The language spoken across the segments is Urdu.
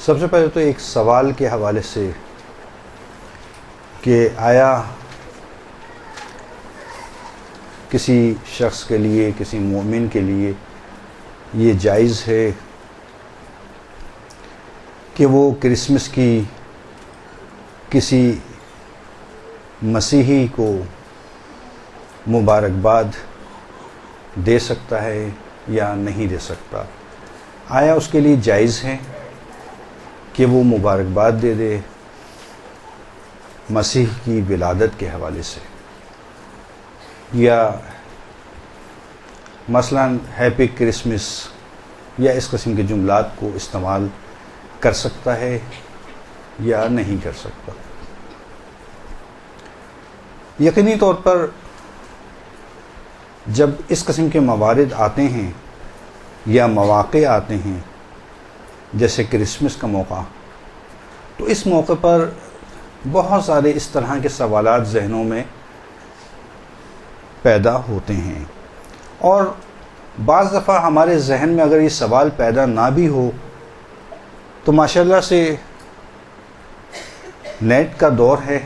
سب سے پہلے تو ایک سوال کے حوالے سے کہ آیا کسی شخص کے لیے، کسی مومن کے لیے یہ جائز ہے کہ وہ کرسمس کی کسی مسیحی کو مبارکباد دے سکتا ہے یا نہیں دے سکتا؟ آیا اس کے لیے جائز ہے کہ وہ مبارکباد دے دے مسیح کی ولادت کے حوالے سے، یا مثلا ہیپی کرسمس یا اس قسم کے جملات کو استعمال کر سکتا ہے یا نہیں کر سکتا؟ یقینی طور پر جب اس قسم کے موارد آتے ہیں یا مواقع آتے ہیں جیسے کرسمس کا موقع، تو اس موقع پر بہت سارے اس طرح کے سوالات ذہنوں میں پیدا ہوتے ہیں، اور بعض دفعہ ہمارے ذہن میں اگر یہ سوال پیدا نہ بھی ہو تو ماشاءاللہ سے نیٹ کا دور ہے،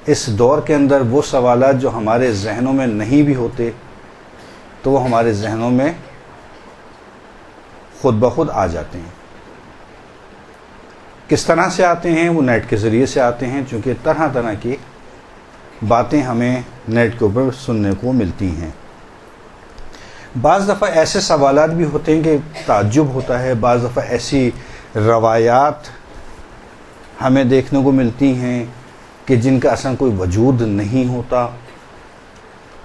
اس دور کے اندر وہ سوالات جو ہمارے ذہنوں میں نہیں بھی ہوتے تو وہ ہمارے ذہنوں میں خود بخود آ جاتے ہیں۔ کس طرح سے آتے ہیں؟ وہ نیٹ کے ذریعے سے آتے ہیں، چونکہ طرح طرح کی باتیں ہمیں نیٹ کے اوپر سننے کو ملتی ہیں۔ بعض دفعہ ایسے سوالات بھی ہوتے ہیں کہ تعجب ہوتا ہے، بعض دفعہ ایسی روایات ہمیں دیکھنے کو ملتی ہیں کہ جن کا اصلا کوئی وجود نہیں ہوتا،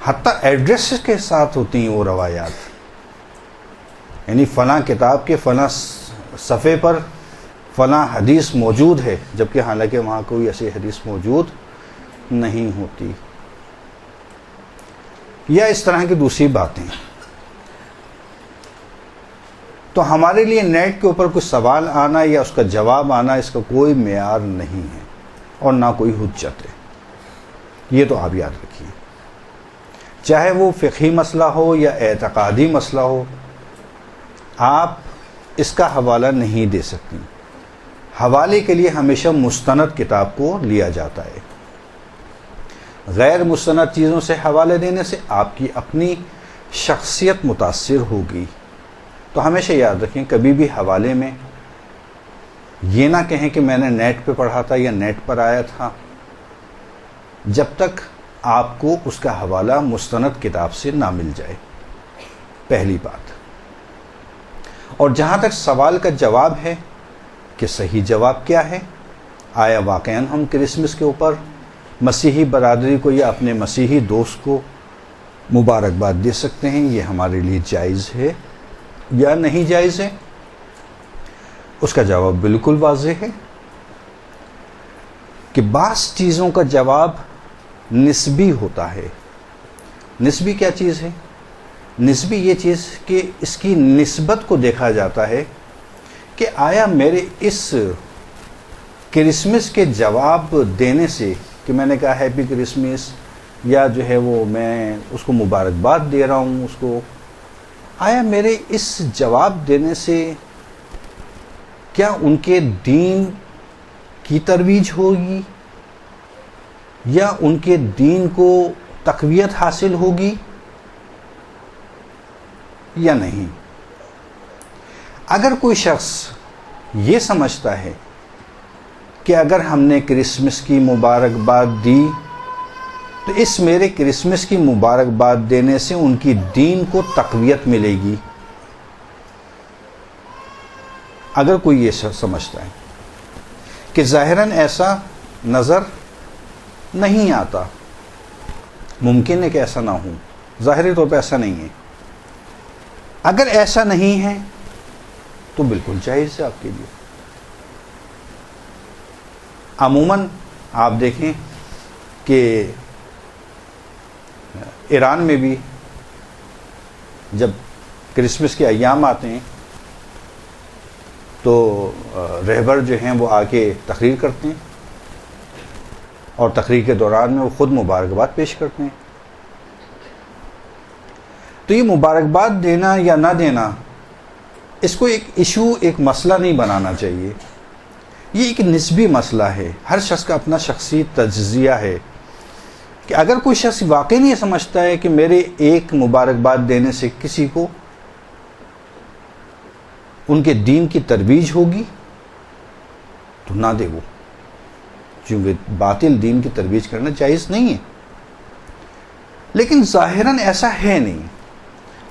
حتیٰ ایڈریس کے ساتھ ہوتی ہیں وہ روایات، یعنی فلاں کتاب کے فلاں صفحے پر فلاں حدیث موجود ہے، جبکہ حالانکہ وہاں کوئی ایسی حدیث موجود نہیں ہوتی، یا اس طرح کی دوسری باتیں۔ تو ہمارے لیے نیٹ کے اوپر کوئی سوال آنا یا اس کا جواب آنا، اس کا کوئی معیار نہیں ہے اور نہ کوئی حجت ہے، یہ تو آپ یاد رکھیے۔ چاہے وہ فقہی مسئلہ ہو یا اعتقادی مسئلہ ہو، آپ اس کا حوالہ نہیں دے سکتی۔ حوالے کے لیے ہمیشہ مستند کتاب کو لیا جاتا ہے۔ غیر مستند چیزوں سے حوالے دینے سے آپ کی اپنی شخصیت متاثر ہوگی۔ تو ہمیشہ یاد رکھیں، کبھی بھی حوالے میں یہ نہ کہیں کہ میں نے نیٹ پہ پڑھا تھا یا نیٹ پر آیا تھا، جب تک آپ کو اس کا حوالہ مستند کتاب سے نہ مل جائے، پہلی بات۔ اور جہاں تک سوال کا جواب ہے کہ صحیح جواب کیا ہے، آیا واقعاً ہم کرسمس کے اوپر مسیحی برادری کو یا اپنے مسیحی دوست کو مبارکباد دے سکتے ہیں؟ یہ ہمارے لیے جائز ہے یا نہیں جائز ہے؟ اس کا جواب بالکل واضح ہے کہ بعض چیزوں کا جواب نسبی ہوتا ہے۔ نسبی کیا چیز ہے؟ نسبی یہ چیز کہ اس کی نسبت کو دیکھا جاتا ہے کہ آیا میرے اس کرسمس کے جواب دینے سے کہ میں نے کہا ہیپی کرسمس، یا جو ہے وہ میں اس کو مبارکباد دے رہا ہوں اس کو، آیا میرے اس جواب دینے سے کیا ان کے دین کی ترویج ہوگی یا ان کے دین کو تقویت حاصل ہوگی یا نہیں؟ اگر کوئی شخص یہ سمجھتا ہے کہ اگر ہم نے کرسمس کی مبارکباد دی تو اس میرے کرسمس کی مبارکباد دینے سے ان کی دین کو تقویت ملے گی، اگر کوئی یہ سمجھتا ہے کہ ظاہراً ایسا نظر نہیں آتا، ممکن ہے کہ ایسا نہ ہو، ظاہری طور پہ ایسا نہیں ہے، اگر ایسا نہیں ہے تو بالکل جائز ہے آپ کے لیے۔ عموماً آپ دیکھیں کہ ایران میں بھی جب کرسمس کے ایام آتے ہیں تو رہبر جو ہیں وہ آ کے تقریر کرتے ہیں، اور تقریر کے دوران میں وہ خود مبارکباد پیش کرتے ہیں۔ تو یہ مبارکباد دینا یا نہ دینا اس کو ایک ایشو، ایک مسئلہ نہیں بنانا چاہیے. یہ ایک نسبی مسئلہ ہے. ہر شخص کا اپنا شخصی تجزیہ ہے کہ اگر کوئی شخص واقعی نہیں سمجھتا ہے کہ میرے ایک مبارکباد دینے سے کسی کو ان کے دین کی ترویج ہوگی تو نہ دے وہ، کیونکہ باطل دین کی ترویج کرنا جائز نہیں ہے. لیکن ظاہراً ایسا ہے نہیں.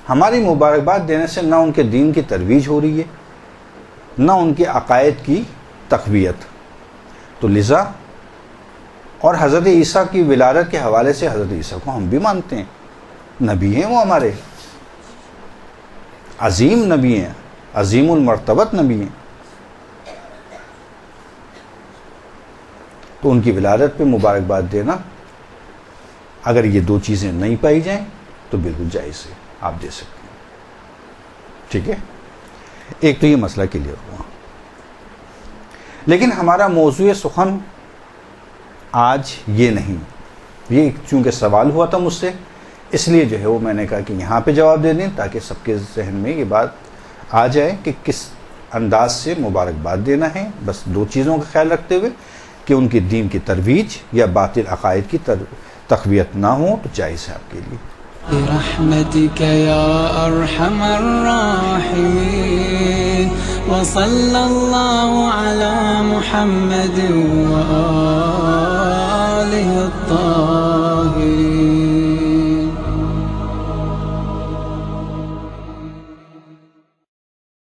ہماری مبارکباد دینے سے نہ ان کے دین کی ترویج ہو رہی ہے، نہ ان کے عقائد کی تقویت. تو لذا اور حضرت عیسیٰ کی ولادت کے حوالے سے حضرت عیسیٰ کو ہم بھی مانتے ہیں، نبی ہیں وہ ہمارے، عظیم نبی ہیں، عظیم المرتبت نبی ہیں. تو ان کی ولادت پہ مبارکباد دینا، اگر یہ دو چیزیں نہیں پائی جائیں تو بالکل جائز ہے، آپ دے سکتے ہیں. ٹھیک ہے، ایک تو یہ مسئلہ کلیئر ہوا. لیکن ہمارا موضوع سخن آج یہ نہیں. یہ چونکہ سوال ہوا تھا مجھ سے، اس لیے جو ہے وہ میں نے کہا کہ یہاں پہ جواب دے دیں تاکہ سب کے ذہن میں یہ بات آ جائے کہ کس انداز سے مبارکباد دینا ہے. بس دو چیزوں کا خیال رکھتے ہوئے کہ ان کی دین کی ترویج یا باطل عقائد کی تقویت نہ ہو تو جائز ہے آپ کے لیے. برحمتك يا أرحم الراحمين وصلى الله على محمد وآله الطاهرين.